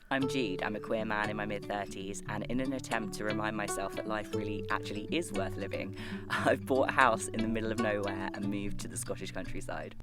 I'm Jude, I'm a queer man in my mid-30s, and in an attempt to remind myself that life really actually is worth living, I've bought a house in the middle of nowhere and moved to the Scottish countryside.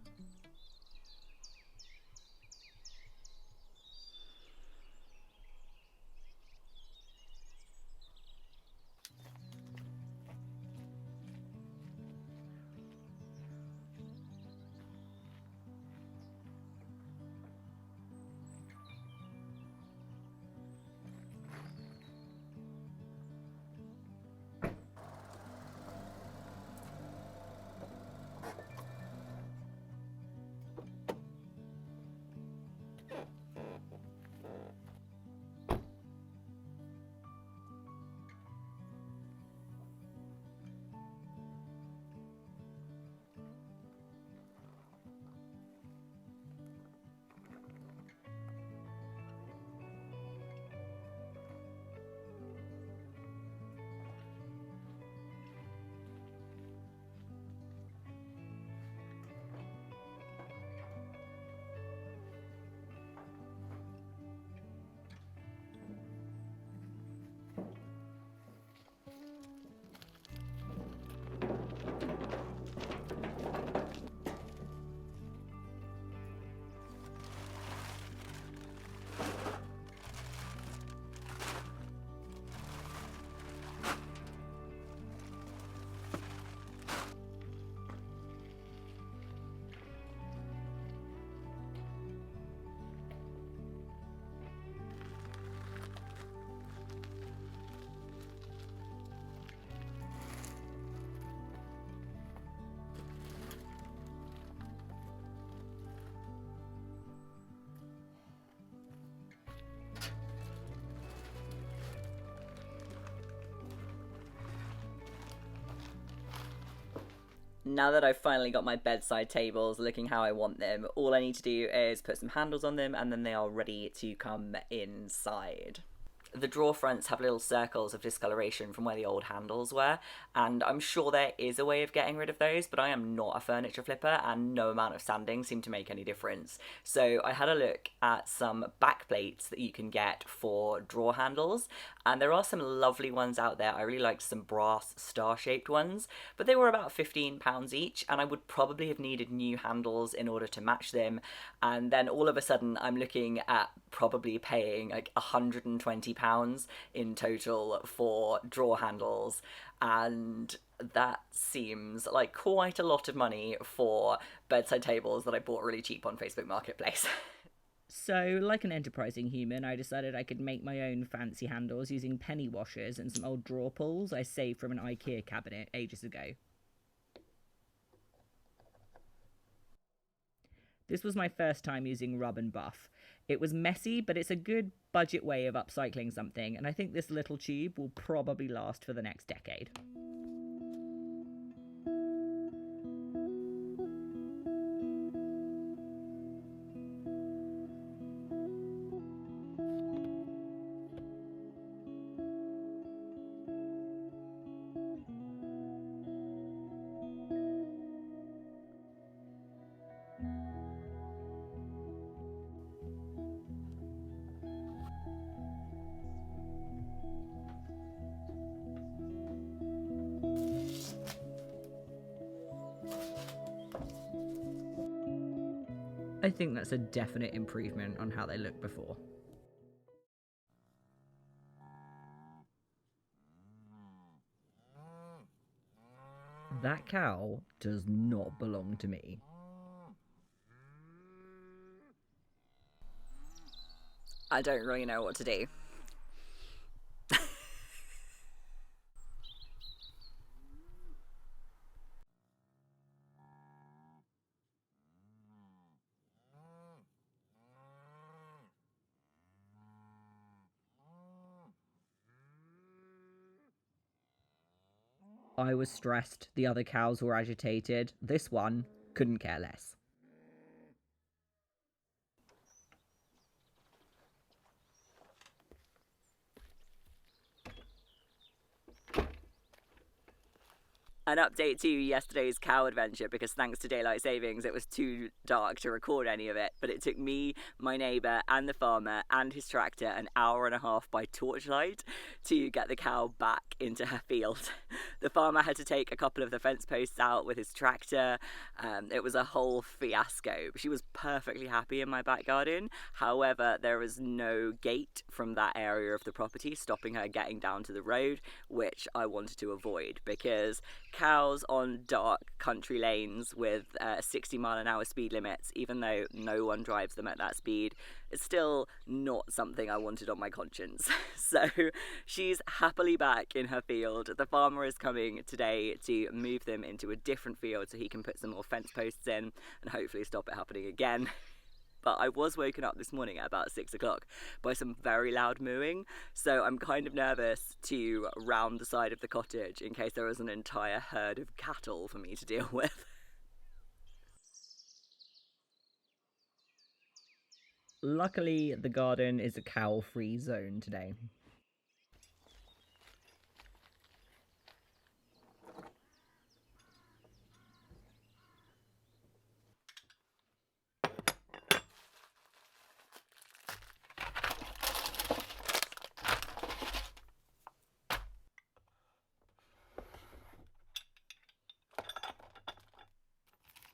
Now that I've finally got my bedside tables looking how I want them, all I need to do is put some handles on them and then they are ready to come inside. The drawer fronts have little circles of discoloration from where the old handles were, and I'm sure there is a way of getting rid of those, but I am not a furniture flipper and no amount of sanding seemed to make any difference. So I had a look at some back plates that you can get for drawer handles, and there are some lovely ones out there. I really liked some brass star-shaped ones, but they were about £15 each, and I would probably have needed new handles in order to match them, and then all of a sudden I'm looking at probably paying like £120 in total for drawer handles, and that seems like quite a lot of money for bedside tables that I bought really cheap on Facebook Marketplace. So, like an enterprising human, I decided I could make my own fancy handles using penny washers and some old drawer pulls I saved from an IKEA cabinet ages ago. This was my first time using rub and buff. It was messy, but it's a good budget way of upcycling something, and I think this little tube will probably last for the next decade. I think that's a definite improvement on how they looked before. That cow does not belong to me. I don't really know what to do. I was stressed, the other cows were agitated. This one couldn't care less. An update to yesterday's cow adventure, because thanks to daylight savings it was too dark to record any of it, but it took me, my neighbour and the farmer and his tractor an hour and a half by torchlight to get the cow back into her field. The farmer had to take a couple of the fence posts out with his tractor. It was a whole fiasco. She was perfectly happy in my back garden. However, there was no gate from that area of the property stopping her getting down to the road, which I wanted to avoid, because cows on dark country lanes with 60-mile-an-hour speed limits, even though no one drives them at that speed, is still not something I wanted on my conscience. So she's happily back in her field. The farmer is coming today to move them into a different field so he can put some more fence posts in and hopefully stop it happening again. But I was woken up this morning at about 6 o'clock by some very loud mooing, so I'm kind of nervous to round the side of the cottage in case there is an entire herd of cattle for me to deal with. Luckily, the garden is a cow-free zone today.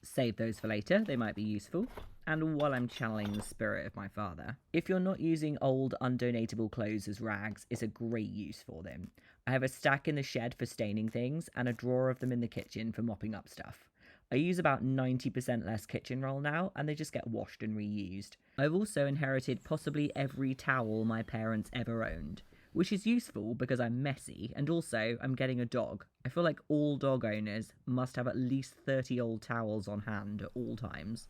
Save those for later, they might be useful. And while I'm channeling the spirit of my father, if you're not using old undonatable clothes as rags, it's a great use for them. I have a stack in the shed for staining things and a drawer of them in the kitchen for mopping up stuff. I use about 90% less kitchen roll now, and they just get washed and reused. I've also inherited possibly every towel my parents ever owned, which is useful because I'm messy, and also I'm getting a dog. I feel like all dog owners must have at least 30 old towels on hand at all times.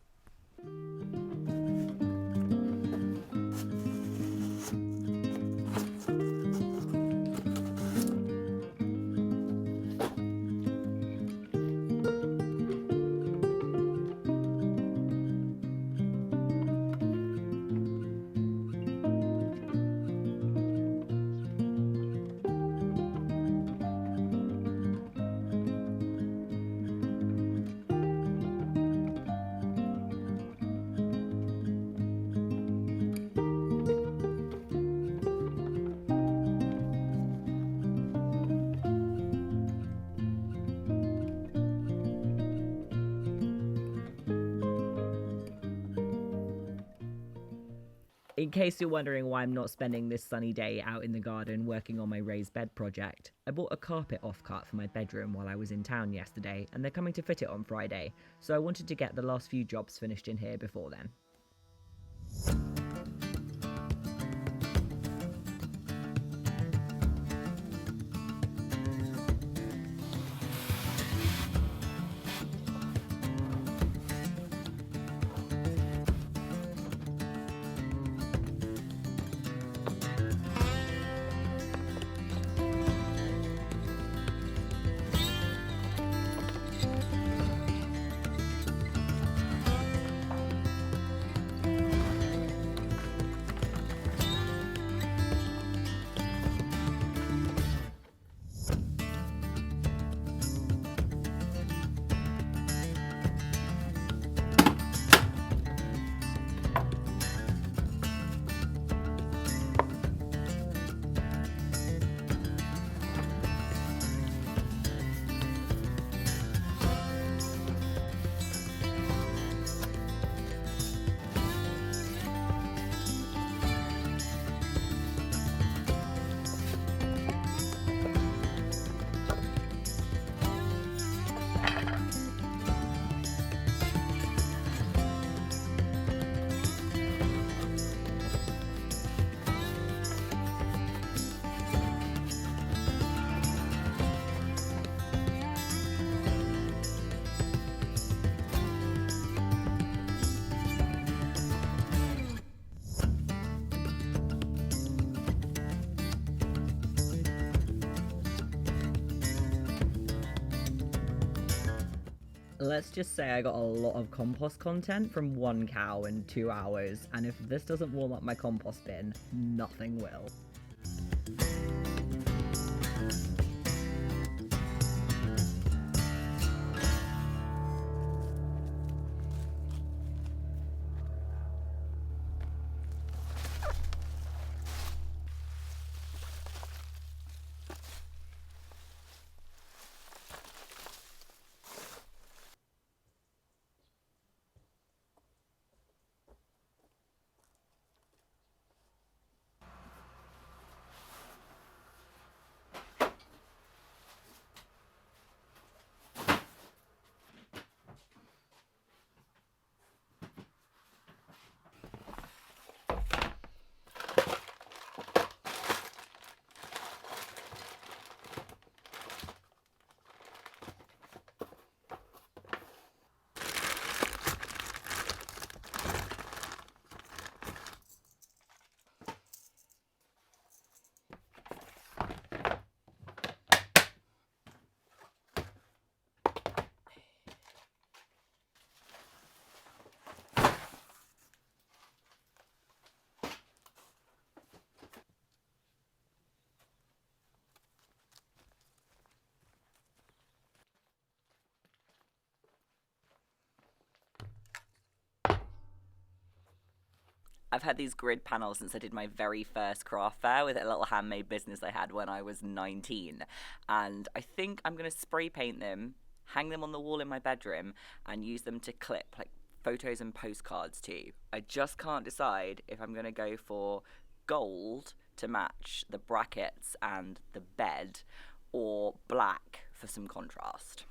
In case you're wondering why I'm not spending this sunny day out in the garden working on my raised bed project, I bought a carpet offcut for my bedroom while I was in town yesterday, and they're coming to fit it on Friday, so I wanted to get the last few jobs finished in here before then. Let's just say I got a lot of compost content from one cow in 2 hours, and if this doesn't warm up my compost bin, nothing will. I've had these grid panels since I did my very first craft fair with a little handmade business I had when I was 19. And I think I'm going to spray paint them, hang them on the wall in my bedroom, and use them to clip like photos and postcards too. I just can't decide if I'm going to go for gold to match the brackets and the bed, or black for some contrast.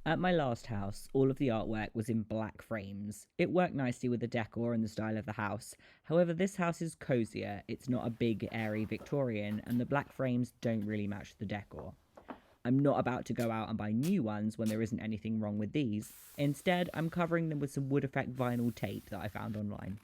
At my last house, all of the artwork was in black frames. It worked nicely with the decor and the style of the house. However, this house is cozier, it's not a big, airy Victorian, and the black frames don't really match the decor. I'm not about to go out and buy new ones when there isn't anything wrong with these. Instead, I'm covering them with some wood effect vinyl tape that I found online.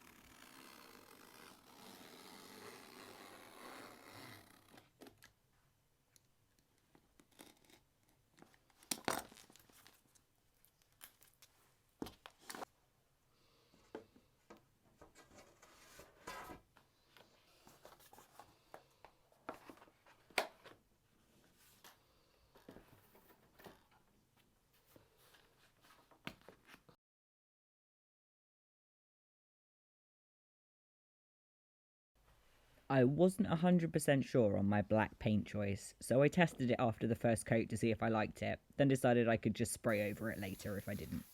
I wasn't 100% sure on my black paint choice, so I tested it after the first coat to see if I liked it, then decided I could just spray over it later if I didn't.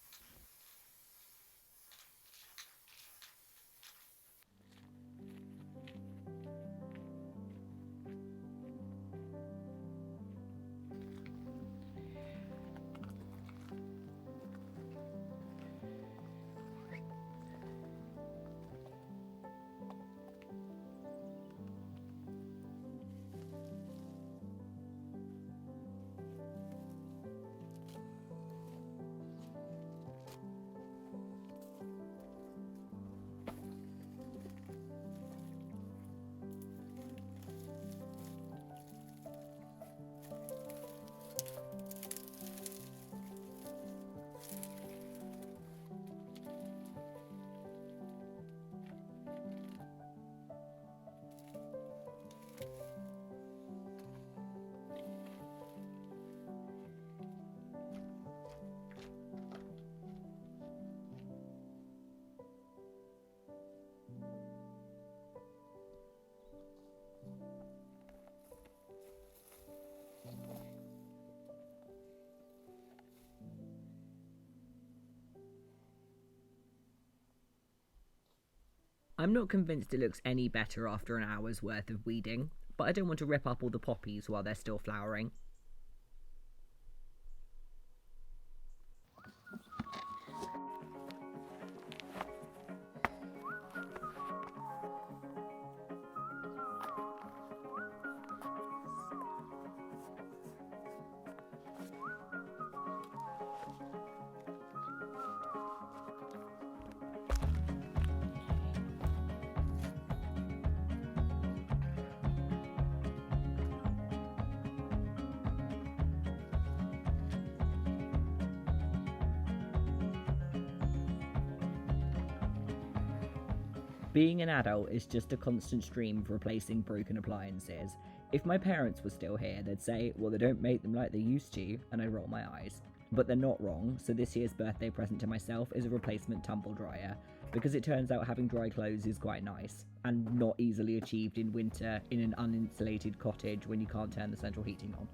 I'm not convinced it looks any better after an hour's worth of weeding, but I don't want to rip up all the poppies while they're still flowering. Being an adult is just a constant stream of replacing broken appliances. If my parents were still here, they'd say, well, they don't make them like they used to, and I'd roll my eyes. But they're not wrong, so this year's birthday present to myself is a replacement tumble dryer, because it turns out having dry clothes is quite nice, and not easily achieved in winter in an uninsulated cottage when you can't turn the central heating on.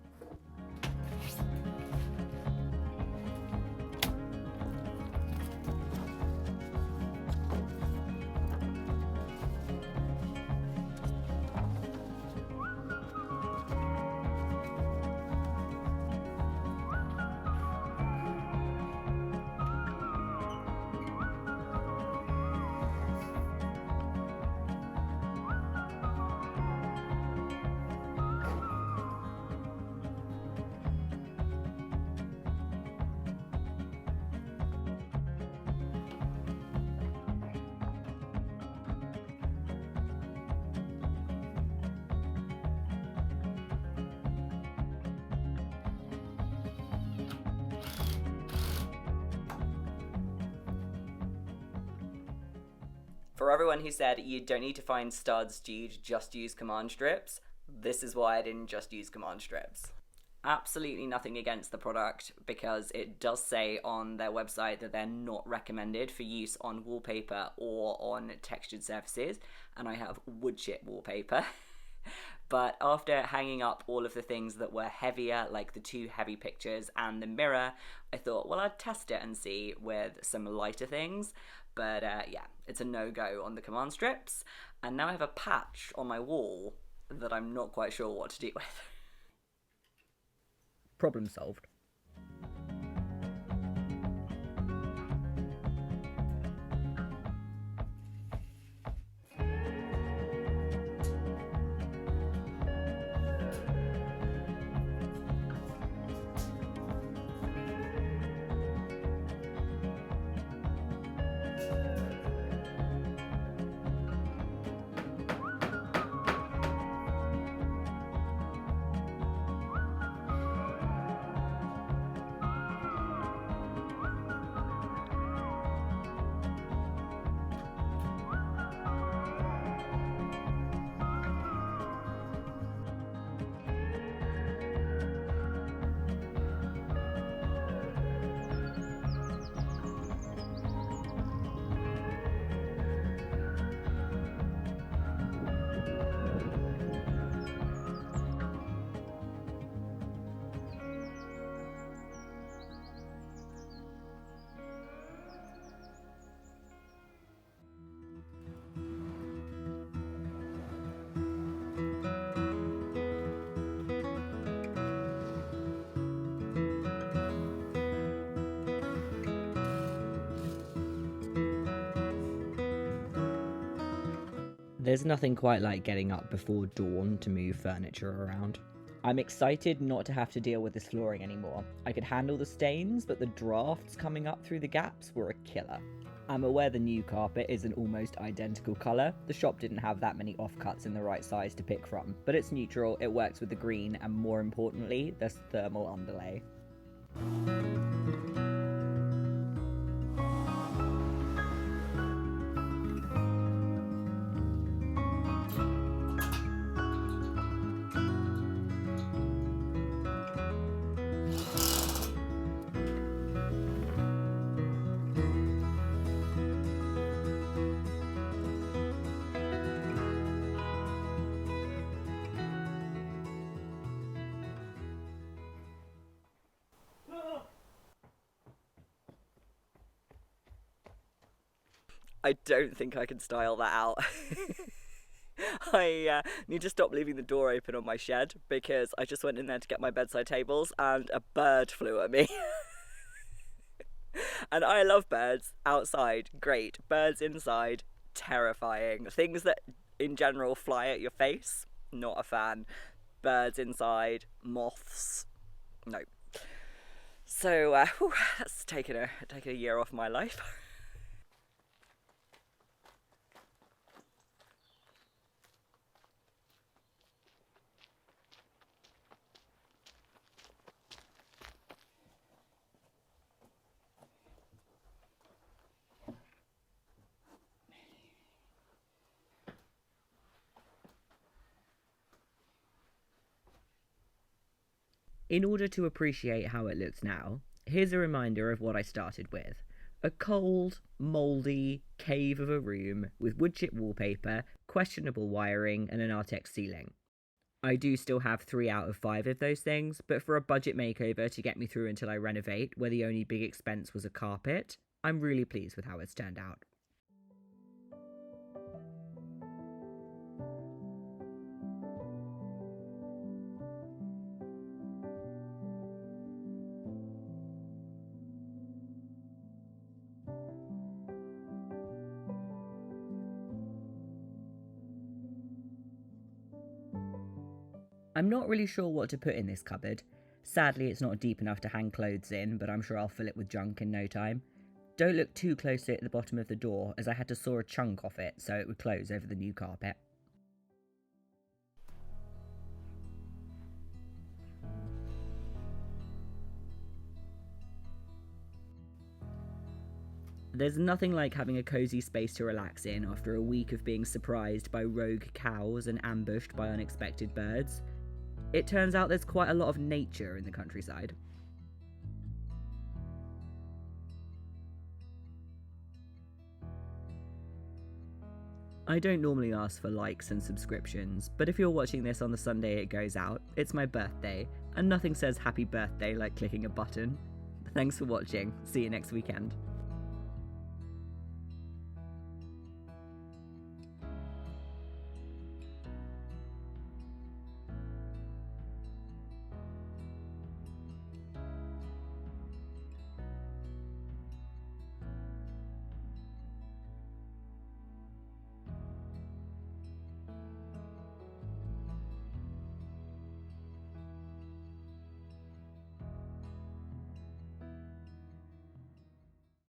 For everyone who said you don't need to find studs, dude, just use command strips, this is why I didn't just use command strips. Absolutely nothing against the product, because it does say on their website that they're not recommended for use on wallpaper or on textured surfaces, and I have wood chip wallpaper. But after hanging up all of the things that were heavier, like the 2 heavy pictures and the mirror, I thought, well, I'd test it and see with some lighter things. But yeah, it's a no-go on the command strips. And now I have a patch on my wall that I'm not quite sure what to do with. Problem solved. There's nothing quite like getting up before dawn to move furniture around. I'm excited not to have to deal with this flooring anymore. I could handle the stains, but the drafts coming up through the gaps were a killer. I'm aware the new carpet is an almost identical colour. The shop didn't have that many offcuts in the right size to pick from, but it's neutral, it works with the green, and more importantly, there's thermal underlay. I don't think I can style that out. I need to stop leaving the door open on my shed, because I just went in there to get my bedside tables and a bird flew at me. And I love birds outside, great. Birds inside, terrifying. Things that in general fly at your face, not a fan. Birds inside, moths, no. So that's taken a year off my life. In order to appreciate how it looks now, here's a reminder of what I started with. A cold, mouldy cave of a room with wood chip wallpaper, questionable wiring, and an Artex ceiling. I do still have 3 out of 5 of those things, but for a budget makeover to get me through until I renovate, where the only big expense was a carpet, I'm really pleased with how it's turned out. I'm not really sure what to put in this cupboard. Sadly, it's not deep enough to hang clothes in, but I'm sure I'll fill it with junk in no time. Don't look too closely at the bottom of the door, as I had to saw a chunk off it so it would close over the new carpet. There's nothing like having a cozy space to relax in after a week of being surprised by rogue cows and ambushed by unexpected birds. It turns out there's quite a lot of nature in the countryside. I don't normally ask for likes and subscriptions, but if you're watching this on the Sunday it goes out, it's my birthday, and nothing says happy birthday like clicking a button. Thanks for watching, see you next weekend.